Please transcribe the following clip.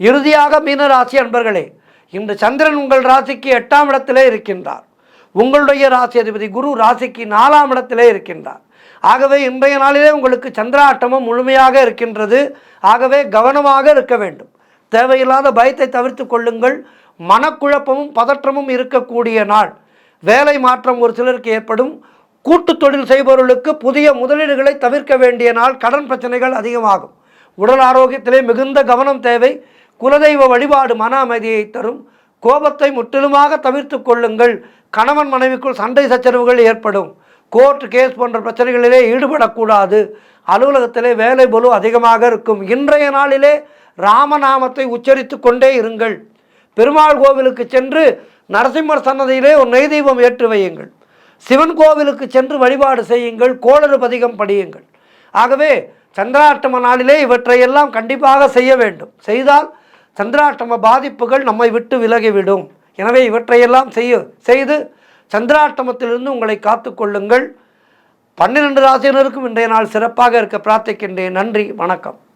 இறுதியாக மீனராசி அன்பர்களே, இன்று சந்திரன் உங்கள் ராசிக்கு 8ஆம் இடத்திலே இருக்கின்றார். உங்களுடைய ராசி அதிபதி குரு ராசிக்கு 4ஆம் இடத்திலே இருக்கின்றார். ஆகவே இன்றைய நாளிலே உங்களுக்கு சந்திராட்டமும் முழுமையாக இருக்கின்றது. ஆகவே கவனமாக இருக்க வேண்டும். தேவையில்லாத பயத்தை தவிர்த்து கொள்ளுங்கள். மனக்குழப்பமும் பதற்றமும் இருக்கக்கூடிய நாள். வேலை மாற்றம் ஒரு சிலருக்கு ஏற்படும். கூட்டு தொழில் செய்பவர்களுக்கு புதிய முதலீடுகளை தவிர்க்க வேண்டிய நாள். கடன் பிரச்சனைகள் அதிகமாகும். உடல் ஆரோக்கியத்திலே மிகுந்த கவனம் தேவை. குலதெய்வ வழிபாடு மன அமைதியை தரும். கோபத்தை முற்றிலுமாக தவிர்த்து கொள்ளுங்கள். கணவன் மனைவிக்குள் சண்டை சச்சரவுகள் ஏற்படும். கோர்ட் கேஸ் போன்ற பிரச்சனைகளிலே ஈடுபடக்கூடாது. அலுவலகத்திலே வேலை பளு அதிகமாக இருக்கும். இன்றைய நாளிலே ராமநாமத்தை உச்சரித்து கொண்டே இருங்கள். பெருமாள் கோவிலுக்கு சென்று நரசிம்மர் சன்னதியிலே ஒரு நெய் தீபம் ஏற்றி வையுங்கள். சிவன் கோவிலுக்கு சென்று வழிபாடு செய்யுங்கள். கோளறு பதிகம் படியுங்கள். ஆகவே சந்திராஷ்டம நாளிலே இவற்றையெல்லாம் கண்டிப்பாக செய்ய வேண்டும். செய்தால் சந்திராஷ்டம பாதிப்புகள் நம்மை விட்டு விலகிவிடும். எனவே இவற்றையெல்லாம் செய்து சந்திராஷ்டமத்திலிருந்து உங்களை காத்து கொள்ளுங்கள். 12 ராசியினருக்கும் இன்றைய நாள் சிறப்பாக இருக்க பிரார்த்திக்கின்றேன். நன்றி, வணக்கம்.